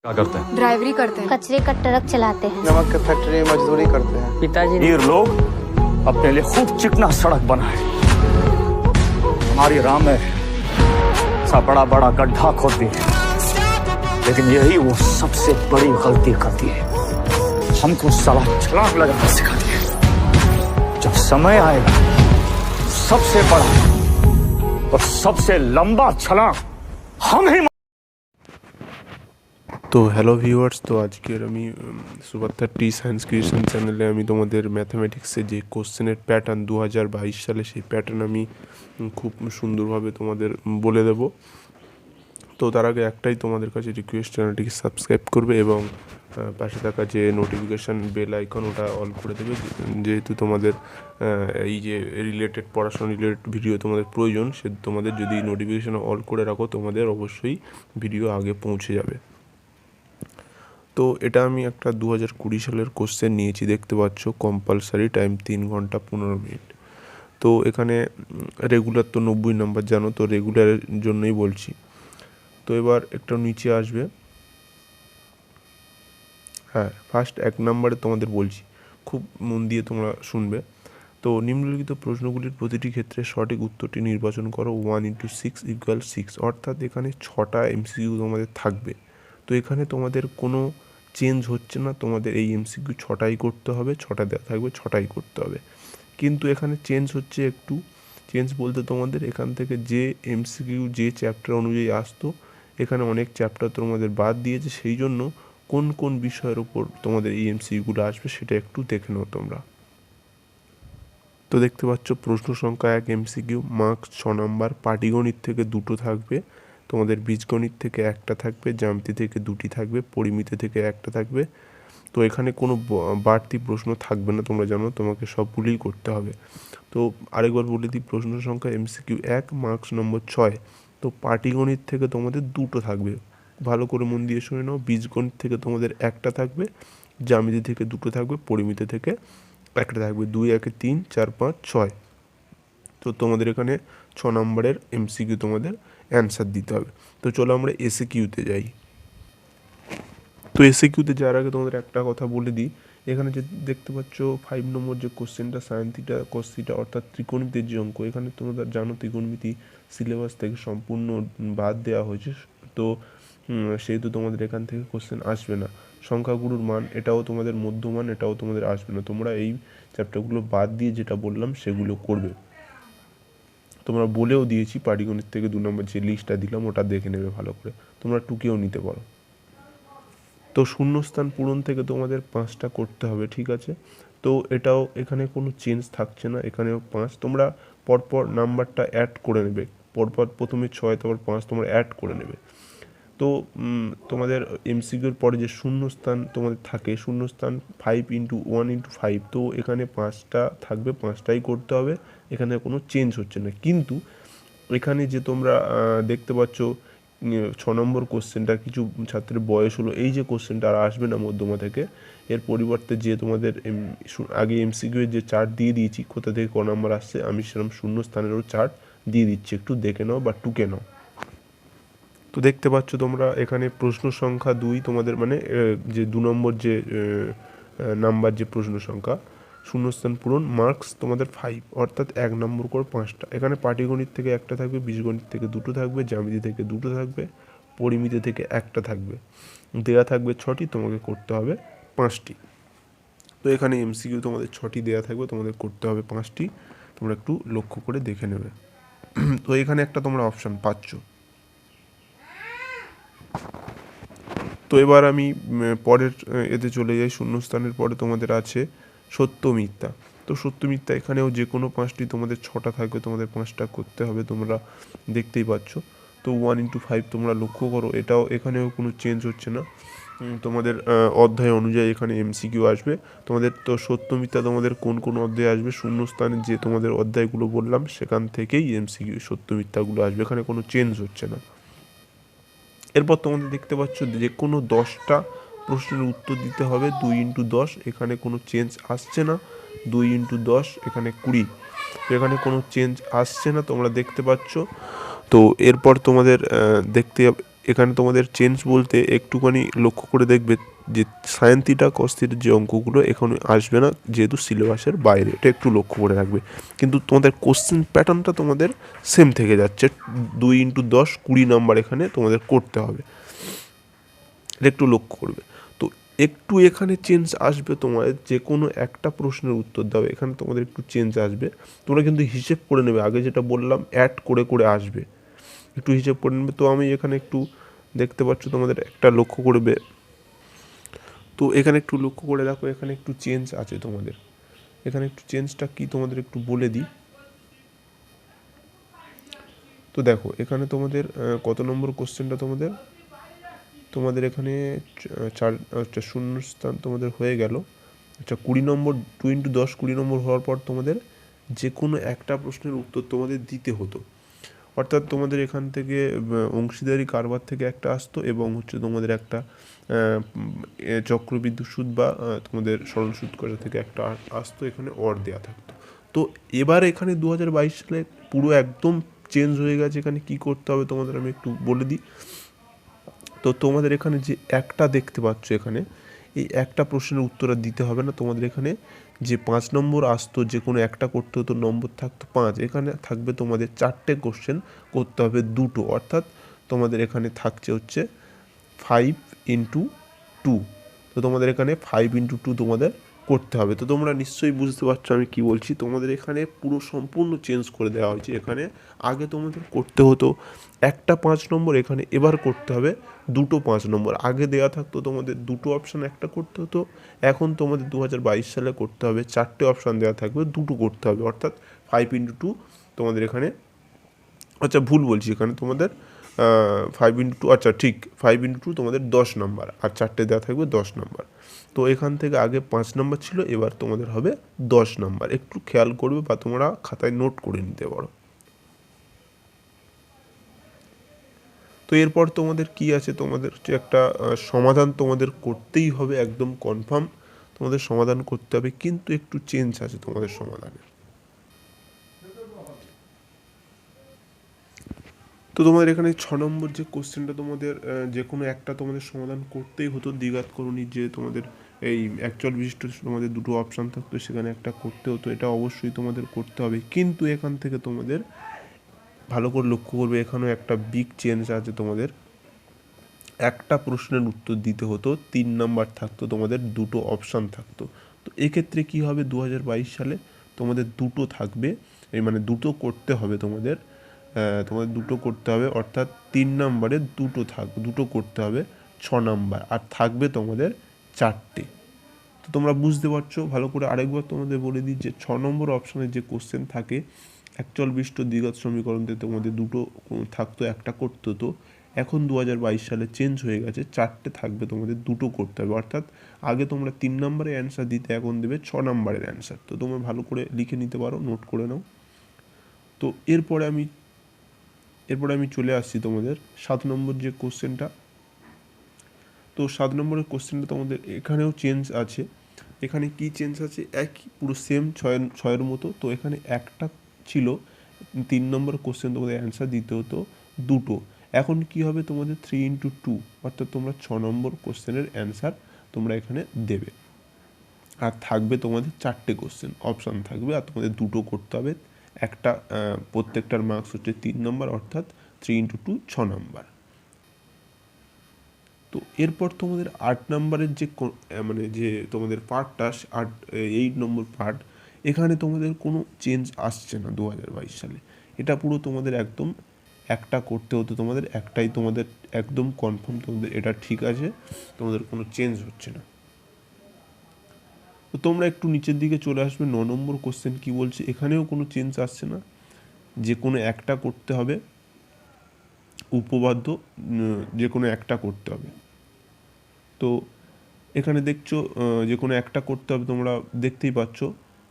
क्या करते हैं? ड्राइवरी करते हैं। कचरे का ट्रक चलाते हैं। नमक की फैक्ट्री में मजदूरी करते हैं। पिताजी ये लोग अपने लिए खूब चिकना सड़क बनाए, हमारी राह में सा बड़ा बड़ा गड्ढा खोदती है, लेकिन यही वो सबसे बड़ी गलती करती है, हमको साला छलांग लगाना सिखाती है। जब समय आएगा सबसे बड़ा और सबसे लंबा छलांग हम ही। তো হ্যালো ভিউয়ার্স, তো আজকের আমি সুপার 30 সায়েন্স ক্রিয়েশন চ্যানেলে আমি তোমাদের ম্যাথামেটিক্সে যে কোশ্চেনের প্যাটার্ন 2022 সালে সেই প্যাটার্ন আমি খুব সুন্দরভাবে তোমাদের বলে দেব। তো তার আগে একটাই তোমাদের কাছে রিকোয়েস্ট, চ্যানেলটিকে সাবস্ক্রাইব করবে এবং পাশে থাকা যে নোটিফিকেশান বেল আইকন ওটা অল করে দেবে, যেহেতু তোমাদের এই যে রিলেটেড পড়াশোনা রিলেটেড ভিডিও তোমাদের প্রয়োজন, সে তোমাদের যদি নোটিফিকেশান অল করে রাখো তোমাদের অবশ্যই ভিডিও আগে পৌঁছে যাবে। তো এটা আমি একটা 2020 সালের কোশ্চেন নিয়েছি, দেখতে পাচ্ছ কম্পালসারি টাইম 3 ঘন্টা 15 মিনিট। তো এখানে রেগুলার তো 90 নাম্বার জানো, তো রেগুলারের জন্যই বলছি। তো এবার একটা নিচে আসবে, হ্যাঁ ফার্স্ট 1 নম্বরে তোমাদের বলছি, খুব মন দিয়ে তোমরা শুনবে। তো নিম্নলিখিত প্রশ্নগুলির প্রতিটি ক্ষেত্রে সঠিক উত্তরটি নির্বাচন করো। 1 × 6 = 6, অর্থাৎ এখানে 6টা এমসিকিউ তোমাদের থাকবে। তো এখানে তোমাদের কোনো চেঞ্জ হচ্ছে না, তোমাদের এই এমসিকিউ 6টাই করতে হবে, 6টা দেওয়া থাকবে 6টাই করতে হবে। কিন্তু এখানে চেঞ্জ হচ্ছে একটু, চেঞ্জ বলতে তোমাদের এখান থেকে যে এমসিকিউ যে চ্যাপ্টার অনুযায়ী আসতো, এখানে অনেক চ্যাপ্টার তোমাদের বাদ দিয়েছে, সেই জন্য কোন কোন বিষয়ের উপর তোমাদের এই এমসিকিউগুলো আসবে সেটা একটু দেখে নাও তোমরা। তো দেখতে পাচ্ছ প্রশ্ন সংখ্যা 1 এমসিকিউ, মার্কস 6 নম্বর, পাটিগণিত থেকে 2টো থাকবে, তোমাদের বীজগণিত থেকে 1টা থাকবে, জ্যামিতি থেকে 2টি থাকবে, পরিমিতি থেকে 1টা থাকবে। তো এখানে কোনো বাড়তি প্রশ্ন থাকবে না, তোমরা জানো তোমাকে সবগুলোই করতে হবে। তো আরেকবার বলে দিই, প্রশ্ন সংখ্যা এমসিকিউ 1, মার্কস নম্বর 6। তো পাটিগণিত থেকে তোমাদের 2টো থাকবে, ভালো করে মন দিয়ে শুনে নাও। বীজগণিত থেকে তোমাদের 1টা থাকবে, জ্যামিতি থেকে 2টো থাকবে, পরিমিতি থেকে 1টা থাকবে। 2 × 1 = 3, 4 × 5 = 6। তো তোমাদের এখানে 6 নম্বরের এমসিকিউ তোমাদের অ্যান্সার দিতে হবে। তো চলো আমরা এসে কিউতে যাই। তো এসে কিউতে যাওয়ার আগে তোমাদের একটা কথা বলে দিই, এখানে যে দেখতে পাচ্ছ 5 নম্বর যে কোশ্চেনটা সাইন থিটা কস থিটা অর্থাৎ ত্রিকোণমিতির যে অঙ্ক, এখানে তোমরা জানো ত্রিকোণমিতি সিলেবাস থেকে সম্পূর্ণ বাদ দেওয়া হয়েছে। তো সেহেতু তোমাদের এখান থেকে কোশ্চেন আসবে না। সংখ্যাগুলোর মান এটাও তোমাদের মধ্যমান, এটাও তোমাদের আসবে না। তোমরা এই চ্যাপ্টারগুলো বাদ দিয়ে যেটা বললাম সেগুলো করবে। তোমরা বলেও দিয়েছি পাটিগণিত থেকে 2 নম্বর যে লিস্টটা দিলাম ওটা দেখে নেবে ভালো করে, তোমরা টুকেও নিতে পারো। তো শূন্যস্থান পূরণ থেকে তোমাদের 5টা করতে হবে, ঠিক আছে। তো এটাও এখানে কোনো চেঞ্জ থাকছে না, এখানেও 5। তোমরা পরপর নাম্বারটা অ্যাড করে নেবে, পরপর প্রথমে 6 তারপর 5 তোমরা অ্যাড করে নেবে। তো তোমাদের এমসিকিউর পরে যে শূন্যস্থান তোমাদের থাকে, শূন্যস্থান 5 × 1 × 5, তো এখানে 5টা থাকবে, 5টাই করতে হবে, এখানে কোনো চেঞ্জ হচ্ছে না। কিন্তু এখানে যে তোমরা দেখতে পাচ্ছ 6 নম্বর কোশ্চেনটা, কিছু ছাত্রের বয়স হলো, এই যে কোশ্চেনটা আর আসবে না মধ্যমা থেকে, এর পরিবর্তে যে তোমাদের আগে এমসিকিউ এর যে চার্ট দিয়ে দিয়েছি কোথা থেকে ক নম্বর আসছে, আমি সেরকম শূন্যস্থানেরও চার্ট দিয়ে দিচ্ছি, একটু দেখে নাও বা টুকে নাও। তো দেখতে পাচ্ছ তোমরা এখানে প্রশ্ন সংখ্যা 2 তোমাদের মানে যে 2 নম্বর যে নাম্বার যে প্রশ্ন সংখ্যা, শূন্যস্থান পূরণ, মার্কস তোমাদের 5, অর্থাৎ 1 নম্বর করে 5টা। এখানে পাটিগণিত থেকে 1টা থাকবে, বীজগণিত থেকে 2টো থাকবে, জ্যামিতি থেকে 2টো থাকবে, পরিমিতি থেকে 1টা থাকবে। দেয়া থাকবে 6টি, তোমাকে করতে হবে 5টি। তো এখানে এমসিকিউ তোমাদের 6টি দেয়া থাকবে, তোমাদের করতে হবে 5টি। তোমরা একটু লক্ষ্য করে দেখে নেবে। তো এখানে একটা তোমরা অপশান পাচ্ছ। তো এবার আমি পরের এতে চলে যাই। শূন্যস্থানের পরে তোমাদের আছে সত্য মিথ্যা। তো সত্য মিথ্যা এখানেও যে কোনো 5টি, তোমাদের 6টা থাকবে, তোমাদের 5টা করতে হবে, তোমরা দেখতেই পাচ্ছ। তো 1 × 5 তোমরা লক্ষ্য করো, এটাও এখানেও কোনো চেঞ্জ হচ্ছে না, তোমাদের অধ্যায় অনুযায়ী এখানে এমসিকিউ আসবে। তোমাদের তো সত্য মিথ্যা তোমাদের কোন কোন অধ্যায়ে আসবে, শূন্যস্থানে যে তোমাদের অধ্যায়গুলো বললাম সেখান থেকেই এমসিকিউ সত্য মিথ্যাগুলো আসবে, এখানে কোনো চেঞ্জ হচ্ছে না। এরপর তোমাদের দেখতে পাচ্ছ যে কোনো 10টা প্রশ্নের উত্তর দিতে হবে, 2 × 10, এখানে কোনো চেঞ্জ আসছে না। 2 × 10 এখানে 20, তো এখানে কোনো চেঞ্জ আসছে না, তোমরা দেখতে পাচ্ছ। তো এরপর তোমাদের দেখতে এখানে তোমাদের চেঞ্জ বলতে একটুখানি লক্ষ্য করে দেখবে যে সাইন থিটা কস থিটার যে অঙ্কগুলো এখানে আসবে না, যেহেতু সিলেবাসের বাইরে, এটা একটু লক্ষ্য করে রাখবে। কিন্তু তোমাদের কোশ্চেন প্যাটার্নটা তোমাদের সেম থেকে যাচ্ছে, 2 × 10 20 নাম্বার এখানে তোমাদের করতে হবে, এটা একটু লক্ষ্য করবে। তো একটু এখানে চেঞ্জ আসবে, তোমাদের যে কোনো একটা প্রশ্নের উত্তর দাও এখানে তোমাদের একটু চেঞ্জ আসবে। তোমরা কিন্তু হিসেব করে নেবে, আগে যেটা বললাম অ্যাড করে করে আসবে, একটু হিসেব করে নেবে। তো আমি এখানে একটু দেখতে পাচ্ছ তোমাদের একটা লক্ষ্য করবে, তো এখানে একটু লক্ষ্য করে দেখো, এখানে একটু চেঞ্জ আছে তোমাদের। এখানে একটু চেঞ্জটা কি তোমাদের একটু বলে দিই। তো দেখো এখানে তোমাদের কত নম্বর কোশ্চেনটা তোমাদের তোমাদের এখানে চার, আচ্ছা শূন্যস্থান তোমাদের হয়ে গেল। আচ্ছা 20 নম্বর, 2 × 10 20 নম্বর হওয়ার পর তোমাদের যে কোনো একটা প্রশ্নের উত্তর তোমাদের দিতে হতো। অর্থাৎ তোমাদের এখান থেকে অংশীদারি কারবার থেকে একটা আসতো, এবং হচ্ছে তোমাদের একটা চক্রবৃদ্ধি সুদ বা তোমাদের সরল সুদ করা থেকে একটা আসতো, এখানে অর দেওয়া থাকতো। তো এবার এখানে 2022 সালে পুরো একদম চেঞ্জ হয়ে গেছে। এখানে কি করতে হবে তোমাদের আমি একটু বলে দিই। তো তোমাদের এখানে যে একটা দেখতে পাচ্ছ, এখানে এই একটা প্রশ্নের উত্তর আর দিতে হবে না। তোমাদের এখানে যে 5 নম্বর আসতো, যে কোনো একটা করতে হতো, নম্বর থাকতো 5, এখানে থাকবে তোমাদের 4টে কোশ্চেন করতে হবে 2টো, অর্থাৎ তোমাদের এখানে থাকছে হচ্ছে 5 × 2। তো তোমাদের এখানে 5 × 2 তোমাদের করতে হবে। তো তোমরা নিশ্চয়ই বুঝতে পারছো আমি কি বলছি। তোমাদের এখানে পুরো সম্পূর্ণ চেঞ্জ করে দেওয়া হয়েছে। এখানে আগে তোমাদের করতে হতো একটা 5 নম্বর, এখানে এবার করতে হবে 2টো 5 নম্বর। আগে দেওয়া থাকতো তোমাদের 2টো অপশান একটা করতে হতো, এখন তোমাদের 2022 সালে করতে হবে 4টে অপশান দেওয়া থাকবে, 2টো করতে হবে, অর্থাৎ 5 × 2 তোমাদের এখানে, আচ্ছা ভুল বলছি, এখানে তোমাদের 5 × 2, আচ্ছা ঠিক 5 × 2 তোমাদের 10 নম্বর, আর 4টে দেওয়া থাকবে 10 নম্বর। তো এখান থেকে আগে 5 নম্বর ছিল, এবার তোমাদের হবে 10 নম্বর। একটু খেয়াল করবে বা তোমরা খাতায় নোট করে নিতে পারো। তো এরপর তোমাদের কি আছে, তোমাদের হচ্ছে একটা সমাধান তোমাদের করতেই হবে, একদম কনফার্ম তোমাদের সমাধান করতে হবে, কিন্তু একটু চেঞ্জ আছে তোমাদের সমাধানে। তো তোমাদের এখানে 6 নম্বর যে কোশ্চেনটা তোমাদের যে কোনো একটা তোমাদের সমাধান করতেই হতো, দ্বিঘাত করণী যে তোমাদের এই অ্যাকচুয়াল বিশিষ্ট তোমাদের 2টো অপশান থাকতো, সেখানে একটা করতে হতো, এটা অবশ্যই তোমাদের করতে হবে। কিন্তু এখান থেকে তোমাদের ভালো করে লক্ষ্য করবে, এখানেও একটা বিগ চেঞ্জ আছে। তোমাদের একটা প্রশ্নের উত্তর দিতে হতো, 3 নম্বর থাকতো, তোমাদের 2টো অপশান থাকতো। তো এক্ষেত্রে কি হবে, 2022 সালে তোমাদের 2টো থাকবে, এই মানে 2টো করতে হবে তোমাদের, তোমাদের 2টো করতে হবে, অর্থাৎ 3 নম্বরে 2টো করতে হবে 6 নম্বর, আর থাকবে তোমাদের 4টে। তো তোমরা বুঝতে পারছো ভালো করে। আরেকবার তোমাদের বলে দিই যে 6 নম্বর অপশানে যে কোশ্চেন থাকে, অ্যাকচুয়াল বিশিষ্ট দ্বিঘাত সমীকরণতে তোমাদের 2টো থাকতো, একটা করতে হতো। এখন 2022 সালে চেঞ্জ হয়ে গেছে, 4টে থাকবে, তোমাদের 2টো করতে হবে, অর্থাৎ আগে তোমরা 3 নম্বরের অ্যান্সার দিতে, এখন দেবে 6 নম্বরের অ্যান্সার। তো তোমরা ভালো করে লিখে নিতে পারো, নোট করে নাও। তো এরপরে আমি চলে আসছি তোমাদের 7 নম্বর যে কোশ্চেনটা। তো 7 নম্বরের কোশ্চেনটা তোমাদের এখানেও চেঞ্জ আছে। এখানে কি চেঞ্জ আছে, একই পুরো সেম 6-এর মতো। তো এখানে একটা ছিল, 3 নম্বর কোশ্চেন তোমাদের অ্যান্সার দিতে হতো 2টো, এখন কি হবে তোমাদের 3 × 2, অর্থাৎ তোমরা 6 নম্বর কোশ্চেনের অ্যান্সার তোমরা এখানে দেবে, আর থাকবে তোমাদের 4টে কোশ্চেন অপশান থাকবে, আর তোমাদের 2টো করতে হবে। একটা প্রত্যেকটার মার্কস হচ্ছে 3 নম্বর, অর্থাৎ 3 × 2 6 নম্বর। তো এরপর তোমাদের 8 নম্বরের যে মানে যে তোমাদের পার্টটা, 8 নম্বর পার্ট, এখানে তোমাদের কোনো চেঞ্জ আসছে না 2022 সালে। এটা পুরো তোমাদের একদম একটা করতে হতো, তোমাদের একটাই তোমাদের একদম কনফার্ম, তোমাদের এটা ঠিক আছে, তোমাদের কোনো চেঞ্জ হচ্ছে না। তো তোমরা একটু নিচের দিকে চলে আসবে, 9 নম্বর কোশ্চেন কি বলছে, এখানেও কোনো চেঞ্জ আসছে না, যে কোনো একটা করতে হবে, উপপাদ্য যে কোনো একটা করতে হবে। তো এখানে দেখছো যে কোনো একটা করতে হবে, তোমরা দেখতেই পাচ্ছ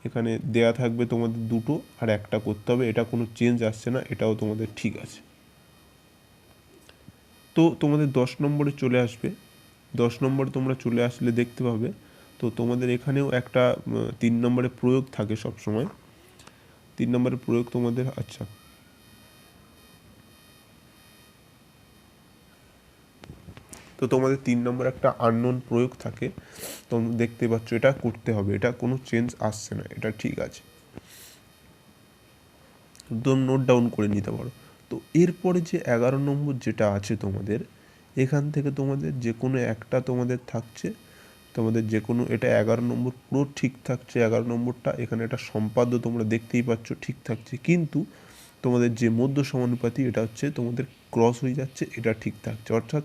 এখানে দেয়া থাকবে তোমাদের 2টো, আর একটা করতে হবে, এটা কোনো চেঞ্জ আসছে না, এটাও তোমাদের ঠিক আছে। তো তোমাদের 10 নম্বরে চলে আসবে, 10 নম্বরে তোমরা চলে আসলে দেখতে পাবে, তো তোমাদের এখানেও একটা 3 নম্বরে প্রয়োগ থাকে সব সময়। 3 নম্বরের প্রয়োগ তোমাদের, আচ্ছা তো তোমাদের 3 নম্বর একটা আননোন প্রয়োগ থাকে, তোমরা দেখতে পাচ্ছ এটা করতে হবে, এটা কোনো চেঞ্জ আসছে না, এটা ঠিক আছে, একদম নোট ডাউন করে নিতে পারো। তো এরপরে যে 11 নম্বর যেটা আছে তোমাদের, এখান থেকে তোমাদের যে কোনো একটা তোমাদের থাকছে, তোমাদের যে কোনো, এটা 11 নম্বর পুরো ঠিক থাকছে, 11 নম্বরটা এখানে একটা সম্পাদ্য তোমরা দেখতেই পাচ্ছ ঠিক থাকছে, কিন্তু তোমাদের যে মধ্য সমানুপাতি এটা হচ্ছে তোমাদের ক্রস হয়ে যাচ্ছে, এটা ঠিক থাকছে। অর্থাৎ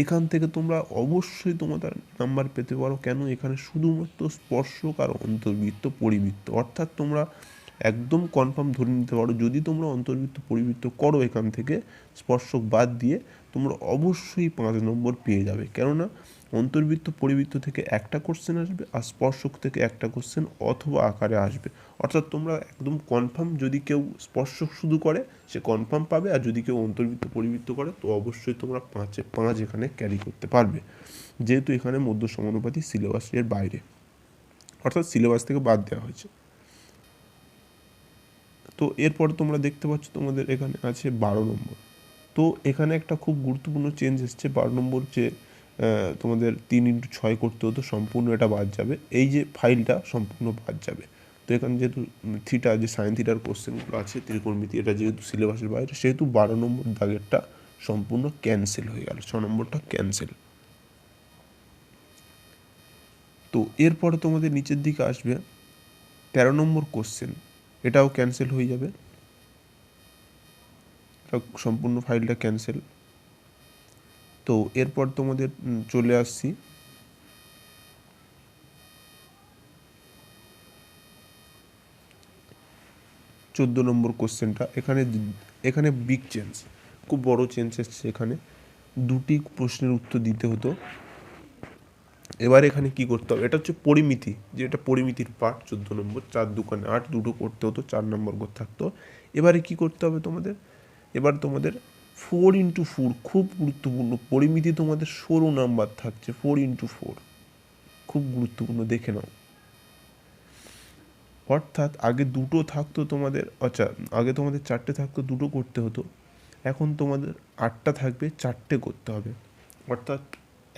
এখান থেকে তোমরা অবশ্যই তোমাদের নাম্বার পেতে পারো। কেন? এখানে শুধুমাত্র স্পর্শক আর অন্তর্বৃত্ত পরিবৃত্ত, অর্থাৎ তোমরা একদম কনফার্ম ধরে নিতে পারো যদি তোমরা অন্তর্বৃত্ত পরিবৃত্ত করো এখান থেকে স্পর্শক বাদ দিয়ে, তোমরা অবশ্যই 5 নম্বর পেয়ে যাবে। কেননা অন্তর্বৃত্ত পরিবৃত্ত থেকে একটা কোশ্চেন আসবে আর স্পর্শক থেকে একটা কোশ্চেন অথবা আকারে আসবে। অর্থাৎ তোমরা একদম কনফার্ম, যদি কেউ স্পর্শক শুধু করে সে কনফার্ম পাবে, আর যদি কেউ অন্তর্বৃত্ত পরিবৃত্ত করে তো অবশ্যই তোমরা 5 এখানে ক্যারি করতে পারবে, যেহেতু এখানে মধ্য সমানুপাতি সিলেবাসের বাইরে, অর্থাৎ সিলেবাস থেকে বাদ দেওয়া হয়েছে। তো এরপর তোমরা দেখতে পাচ্ছ তোমাদের এখানে আছে 12 নম্বর। তো এখানে একটা খুব গুরুত্বপূর্ণ চেঞ্জ এসছে, 12 নম্বর যে তোমাদের 3x6 করতে হতো সম্পূর্ণ এটা বাদ যাবে, এই যে ফাইলটা সম্পূর্ণ বাদ যাবে। তো এখানে যেহেতু থিটা, যে সাইন থিটার কোশ্চেনগুলো আছে ত্রিকোণমিতি, এটা যেহেতু সিলেবাসের বাইরে, সেহেতু 12 নম্বর দাগেরটা সম্পূর্ণ ক্যান্সেল হয়ে গেল, 6 নম্বরটা ক্যান্সেল। তো এরপরে তোমাদের নিচের দিকে আসবে 13 নম্বর কোশ্চেন, এটাও ক্যান্সেল হয়ে যাবে, সম্পূর্ণ ফাইলটা ক্যান্সেল। তো এরপর তোমাদের চলে আসছি 14 নম্বর কোশ্চেনটা। এখানে বিগ চেঞ্জ, খুব বড় চেঞ্জ এসছে। এখানে দুটি প্রশ্নের উত্তর দিতে হতো, এবার এখানে কি করতে হবে, এটা হচ্ছে পরিমিতি, যে এটা পরিমিতির পার্ট 14 নম্বর, 4 2 8 দুটো করতে হতো, 4 নম্বর করে থাকতো। এবারে কি করতে হবে তোমাদের, এবার তোমাদের 4x4, খুব গুরুত্বপূর্ণ, পরিমিতি তোমাদের 16 নাম্বার থাকছে, 4x4 খুব গুরুত্বপূর্ণ, দেখে নাও। অর্থাৎ আগে দুটো থাকতো তোমাদের, আচ্ছা আগে তোমাদের 4টে থাকতো, দুটো করতে হতো, এখন তোমাদের 8টা থাকবে, 4টে করতে হবে। অর্থাৎ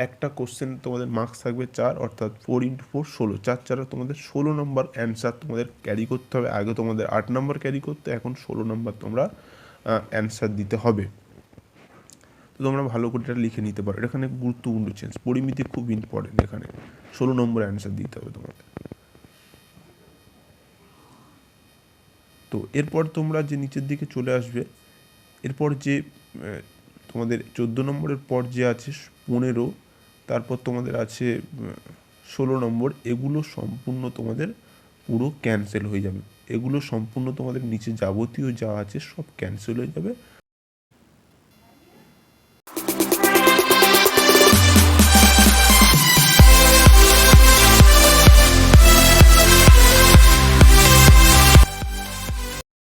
একটা কোশ্চেন তোমাদের মার্কস থাকবে 4, অর্থাৎ 4x4 16, 4 4 তোমাদের 16 নম্বর অ্যান্সার তোমাদের ক্যারি করতে হবে। আগে তোমাদের 8 নম্বর ক্যারি করতে, এখন 16 নম্বর তোমরা অ্যান্সার দিতে হবে। তো তোমরা ভালো করে এটা লিখে নিতে পারো, এখানে গুরুত্বপূর্ণ চেঞ্জ, পরিমিতি খুব ইম্পর্টেন্ট, এখানে 16 নম্বর অ্যান্সার দিতে হবে তোমাদের। তো এরপর তোমরা যে নিচের দিকে চলে আসবে, এরপর যে তোমাদের 14 নম্বরের পর যে আছে 15, তারপর তোমাদের আছে 16 নম্বর, এগুলো সম্পূর্ণ তোমাদের পুরো ক্যান্সেল হয়ে যাবে, এগুলো সম্পূর্ণ তোমাদের নিচে যাবতীয় যা আছে সব ক্যান্সেল হয়ে যাবে।